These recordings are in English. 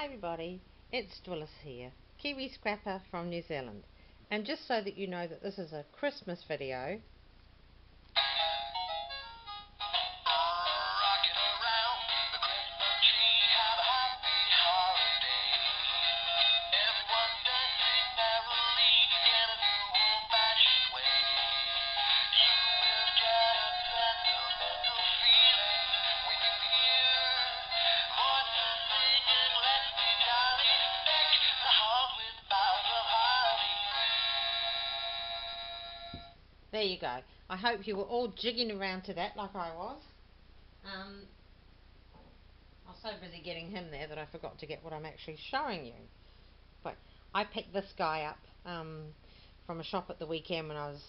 Hi everybody, it's Dwillis here, Kiwi Scrapper from New Zealand. And just so that you know that this is a Christmas video, there you go. I hope you were all jigging around to that like I was. I was so busy getting him there that I forgot to get what I'm actually showing you. But I picked this guy up from a shop at the weekend when I was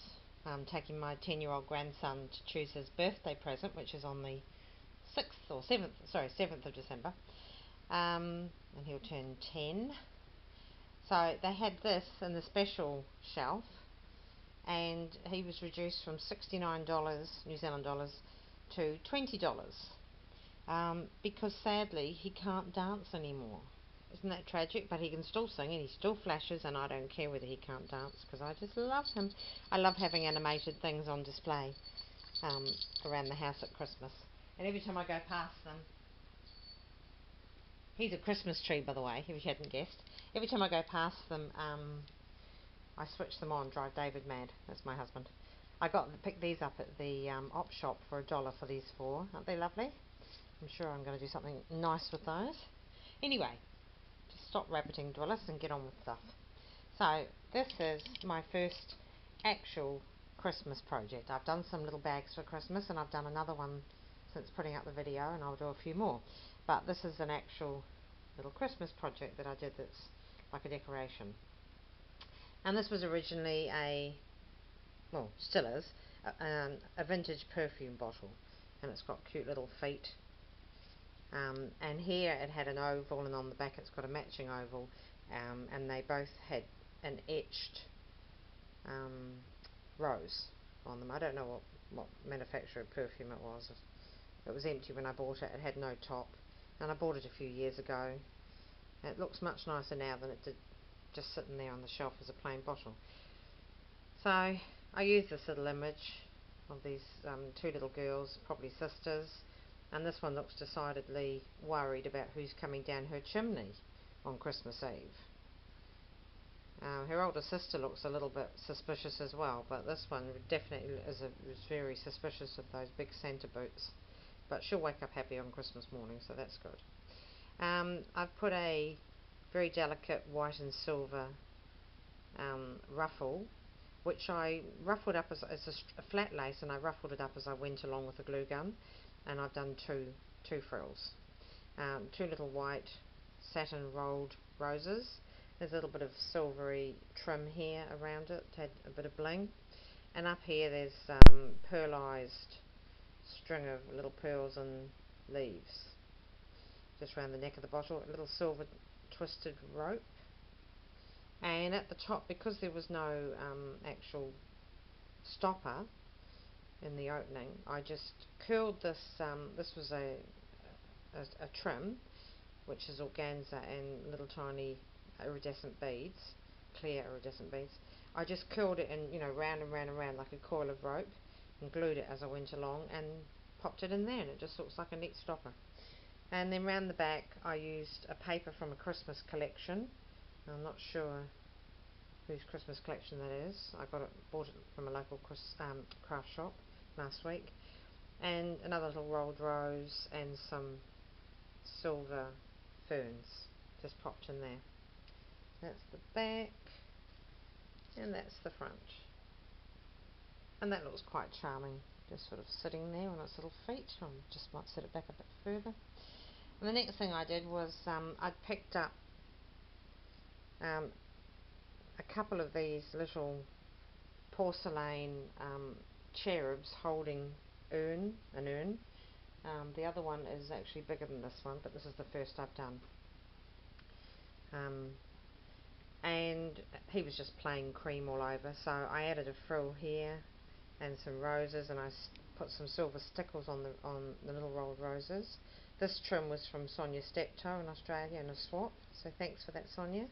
taking my 10-year-old grandson to choose his birthday present, which is on the 7th of December. And he'll turn 10. So they had this in the special shelf, and he was reduced from $69 New Zealand dollars to $20 because sadly he can't dance anymore. Isn't that tragic? But he can still sing and he still flashes, and I don't care whether he can't dance because I just love him. I love having animated things on display around the house at Christmas, and every time I go past them, he's a Christmas tree, by the way, if you hadn't guessed. Every time I go past them, I switch them on, drive David mad. That's my husband. I picked these up at the op shop for $1 for these 4. Aren't they lovely? I'm sure I'm going to do something nice with those. Anyway, just stop rabbiting, Dwillis, and get on with stuff. So this is my first actual Christmas project. I've done some little bags for Christmas, and I've done another one since putting up the video, and I'll do a few more. But this is an actual little Christmas project that I did that's like a decoration. And this was originally well, still is, a vintage perfume bottle, and it's got cute little feet. And here it had an oval, and on the back it's got a matching oval, and they both had an etched rose on them. I don't know what manufacturer of perfume it was. It was empty when I bought it. It had no top, and I bought it a few years ago. It looks much nicer now than it did just sitting there on the shelf as a plain bottle. So I used this little image of these 2 little girls, probably sisters, and this one looks decidedly worried about who's coming down her chimney on Christmas Eve. Her older sister looks a little bit suspicious as well, but this one definitely is very suspicious of those big Santa boots. But she'll wake up happy on Christmas morning, so that's good. I've put a very delicate white and silver ruffle, which I ruffled up as a flat lace, and I ruffled it up as I went along with a glue gun, and I've done two frills. 2 little white satin rolled roses. There's a little bit of silvery trim here around it to add a bit of bling, and up here there's pearlized string of little pearls and leaves just around the neck of the bottle, a little silver twisted rope. And at the top, because there was no actual stopper in the opening, I just curled this. This was a trim, which is organza and little tiny iridescent beads, clear iridescent beads. I just curled it in, round and round and round like a coil of rope, and glued it as I went along, and popped it in there, and it just looks like a neat stopper. And then round the back I used a paper from a Christmas collection. I'm not sure whose Christmas collection that is. I bought it from a local craft shop last week. And another little rolled rose and some silver ferns just popped in there. That's the back, and that's the front. And that looks quite charming, just sort of sitting there on its little feet. I just might set it back a bit further. And the next thing I did was I picked up a couple of these little porcelain cherubs holding an urn. The other one is actually bigger than this one, but this is the first I've done. And he was just plain cream all over, so I added a frill here and some roses, and I put some silver stickles on the little rolled roses This trim was from Sonia Steptoe in Australia in a swap, so thanks for that, Sonia.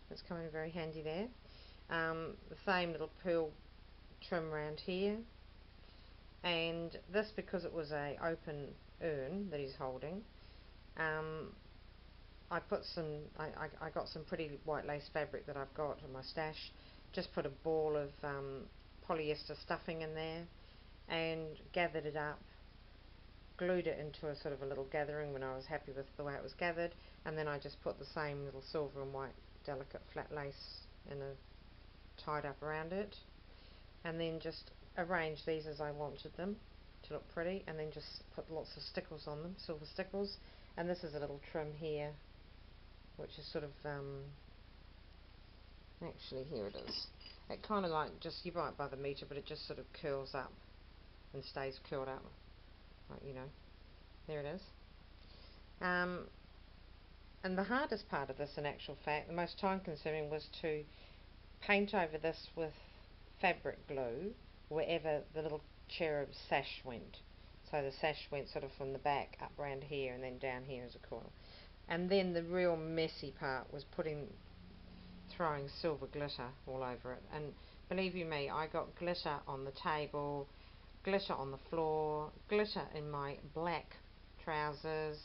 It's come in very handy there. The same little pearl trim around here, and this, because it was a open urn that he's holding, I put some, I got some pretty white lace fabric that I've got in my stash, just put a ball of polyester stuffing in there and gathered it up, glued it into a sort of a little gathering when I was happy with the way it was gathered, and then I just put the same little silver and white delicate flat lace in a tied up around it, and then just arrange these as I wanted them to look pretty, and then just put lots of stickles on them, silver stickles. And this is a little trim here, which is sort of actually here it is. It kind of like, just, you buy it by the meter, but it just sort of curls up and stays curled up, like, you know, there it is. And the hardest part of this, in actual fact, the most time consuming, was to paint over this with fabric glue wherever the little cherub sash went. So the sash went sort of from the back up around here and then down here as a coil. And then the real messy part was throwing silver glitter all over it. And believe you me, I got glitter on the table, glitter on the floor, glitter in my black trousers,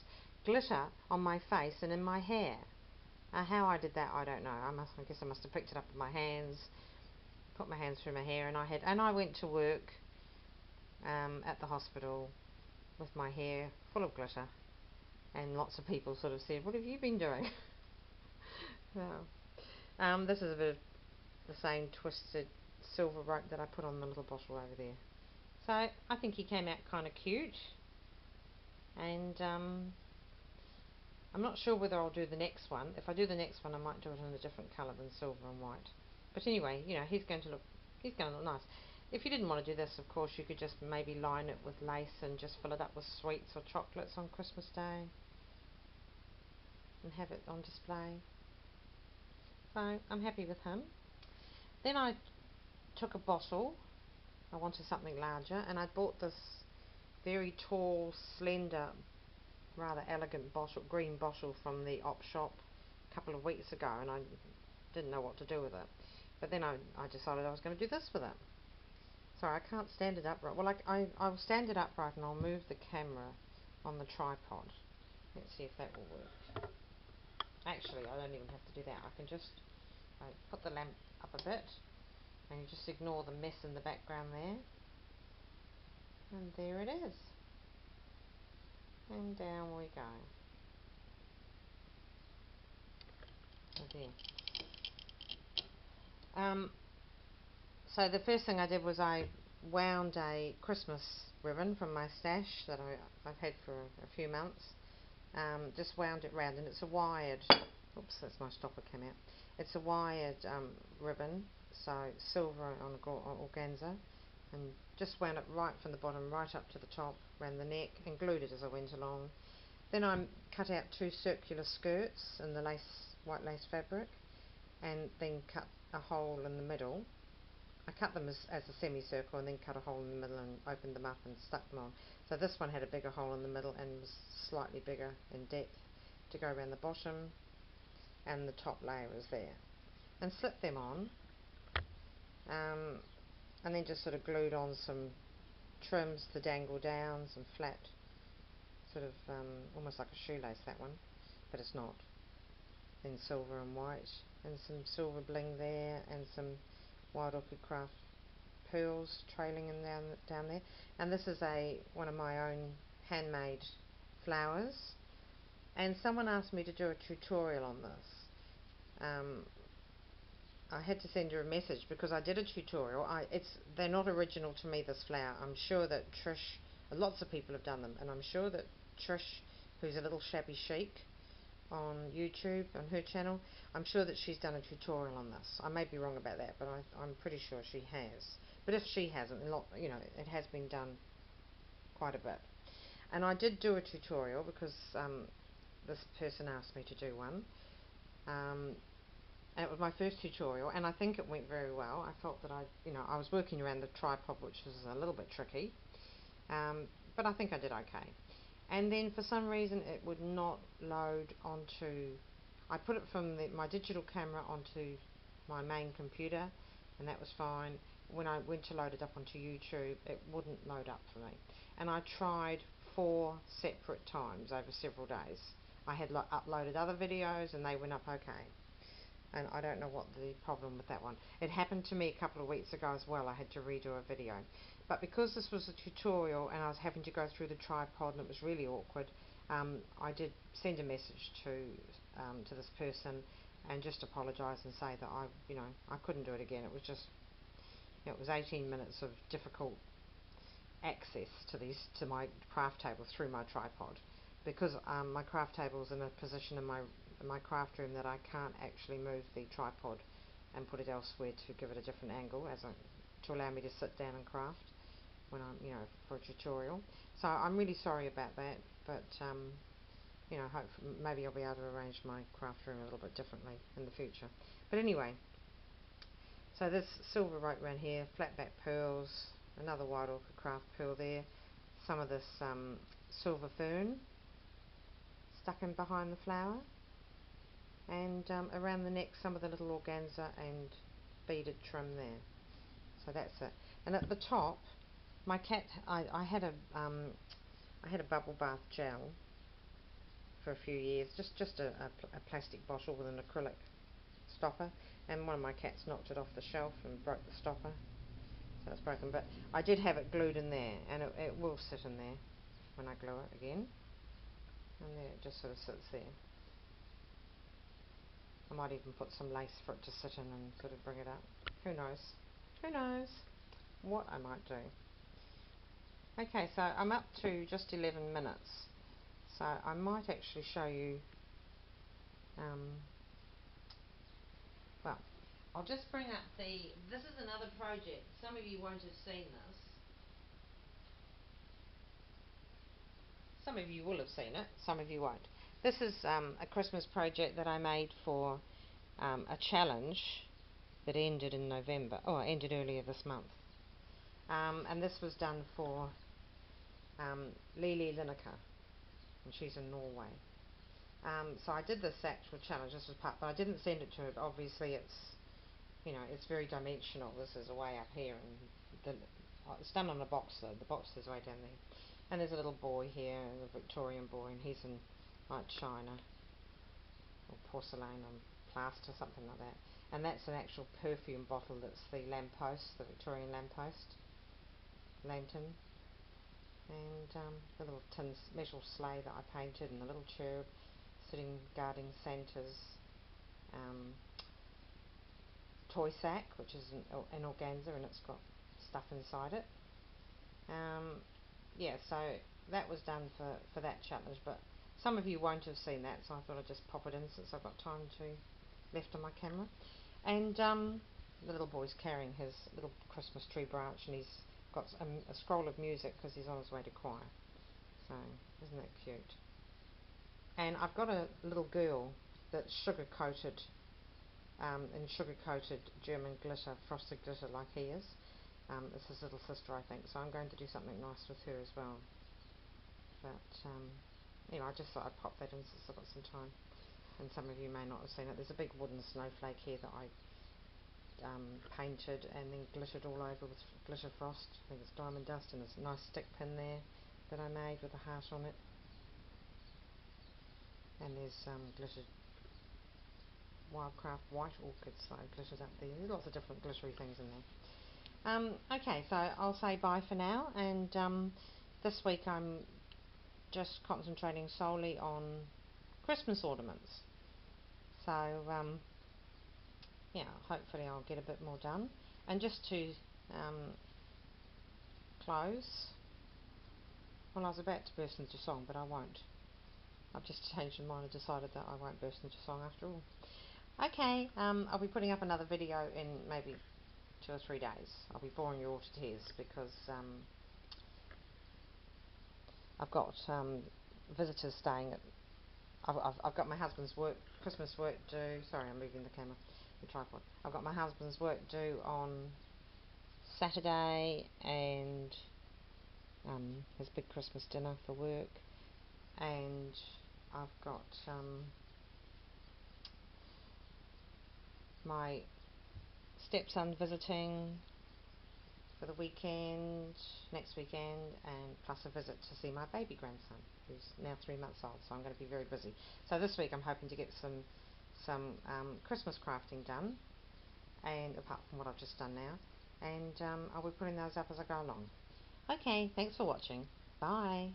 glitter on my face and in my hair. How I did that, I don't know. I guess I must have picked it up with my hands, put my hands through my hair, and I went to work at the hospital with my hair full of glitter, and lots of people sort of said, "What have you been doing?" So, this is a bit of the same twisted silver rope that I put on the little bottle over there. So I think he came out kind of cute, and I'm not sure whether I'll do the next one. If I do the next one, I might do it in a different colour than silver and white. But anyway, you know, he's going to look nice. If you didn't want to do this, of course, you could just maybe line it with lace and just fill it up with sweets or chocolates on Christmas Day and have it on display. So I'm happy with him. Then I took a bottle. I wanted something larger, and I bought this very tall, slender, rather elegant bottle, green bottle from the op shop a couple of weeks ago, and I didn't know what to do with it. But then I decided I was going to do this with it. Sorry, I can't stand it upright. Well, I'll stand it upright and I'll move the camera on the tripod. Let's see if that will work. Actually, I don't even have to do that. I can just put the lamp up a bit, and you just ignore the mess in the background there. And there it is. And down we go. So there. So the first thing I did was I wound a Christmas ribbon from my stash that I've had for a few months. Just wound it round, and it's a wired, oops, that's my stopper came out. It's a wired ribbon, so silver on organza, and just wound it right from the bottom right up to the top, around the neck, and glued it as I went along. Then I cut out 2 circular skirts in the white lace fabric, and then cut a hole in the middle. I cut them as a semicircle, and then cut a hole in the middle and opened them up and stuck them on. So this one had a bigger hole in the middle and was slightly bigger in depth to go around the bottom, and the top layer was there. And slipped them on, and then just sort of glued on some trims to dangle down, some flat, sort of almost like a shoelace, that one, but it's not. Then silver and white, and some silver bling there, and some Wild Orchid Craft pearls trailing in down there. And this is one of my own handmade flowers, and someone asked me to do a tutorial on this. I had to send her a message because I did a tutorial. They're not original to me, this flower. I'm sure that Trish, lots of people have done them, and I'm sure that Trish, who's a little shabby chic on YouTube, on her channel, I'm sure that she's done a tutorial on this. I may be wrong about that, but I'm pretty sure she has. But if she hasn't, you know, it has been done quite a bit. And I did do a tutorial because this person asked me to do one. And it was my first tutorial, and I think it went very well. I felt that I was working around the tripod, which was a little bit tricky, but I think I did okay. and then for some reason it would not load onto, I put it from my digital camera onto my main computer, and that was fine. When I went to load it up onto YouTube, it wouldn't load up for me, and I tried 4 separate times over several days. I had uploaded other videos and they went up okay, and I don't know what the problem with that one. It happened to me a couple of weeks ago as well. I had to redo a video, but because this was a tutorial and I was having to go through the tripod and it was really awkward, I did send a message to this person and just apologise and say that I couldn't do it again. It was 18 minutes of difficult access to my craft table through my tripod, because my craft table is in a position in my craft room that I can't actually move the tripod and put it elsewhere to give it a different angle to allow me to sit down and craft when I'm for a tutorial. So I'm really sorry about that, but hopefully maybe I'll be able to arrange my craft room a little bit differently in the future. But anyway, so this silver right around here, flat back pearls, another white orchid craft pearl there, some of this silver fern stuck in behind the flower, and around the neck some of the little organza and beaded trim there. So that's it. And at the top, my cat, I had a bubble bath gel for a few years, just a plastic bottle with an acrylic stopper, and one of my cats knocked it off the shelf and broke the stopper, so it's broken. But I did have it glued in there, and it will sit in there when I glue it again, and there it just sort of sits there. I might even put some lace for it to sit in and sort of bring it up. Who knows? Who knows what I might do. Okay, so I'm up to just 11 minutes, so I might actually show you, well, I'll just bring up this is another project. Some of you won't have seen this. Some of you will have seen it, some of you won't. This is a Christmas project that I made for a challenge that ended in November, ended earlier this month. And this was done for Lili Lineker, and she's in Norway. So I did this actual challenge, this was part, but I didn't send it to her. Obviously it's very dimensional. This is way up here, and it's done on a box though. The box is way down there. And there's a little boy here, a Victorian boy, and he's in like china or porcelain or plaster, something like that. And that's an actual perfume bottle. That's the lamppost, the Victorian lamppost lantern, and the little tin metal sleigh that I painted, and the little cherub sitting guarding Santa's toy sack, which is an organza, and it's got stuff inside it. Yeah, so that was done for that challenge, but some of you won't have seen that, so I thought I'd just pop it in since I've got time left on my camera. And the little boy's carrying his little Christmas tree branch, and he's got a scroll of music because he's on his way to choir. So isn't that cute? And I've got a little girl that's sugar coated in sugar coated German glitter, frosted glitter like he is. It's his little sister, I think, so I'm going to do something nice with her as well. But I just thought I'd pop that in since I've got some time, and some of you may not have seen it. There's a big wooden snowflake here that I painted and then glittered all over with glitter frost. I think it's diamond dust, and there's a nice stick pin there that I made with a heart on it, and there's glittered Wildcraft white orchids that I glittered up there. There's lots of different glittery things in there. Okay, so I'll say bye for now, and this week I'm just concentrating solely on Christmas ornaments. So yeah, hopefully I'll get a bit more done. And just to close, well, I was about to burst into song, but I won't. I've just changed my mind and decided that I won't burst into song after all. Okay, I'll be putting up another video in maybe 2 or 3 days. I'll be boring you all to tears because I've got visitors staying at. I've got my husband's Christmas work due. Sorry, I'm moving the camera, the tripod. I've got my husband's work due on Saturday, and his big Christmas dinner for work, and I've got my stepson visiting for the weekend, next weekend, and plus a visit to see my baby grandson, who's now 3 months old, so I'm going to be very busy. So this week I'm hoping to get some Christmas crafting done, and apart from what I've just done now, and I'll be putting those up as I go along. Okay, thanks for watching. Bye.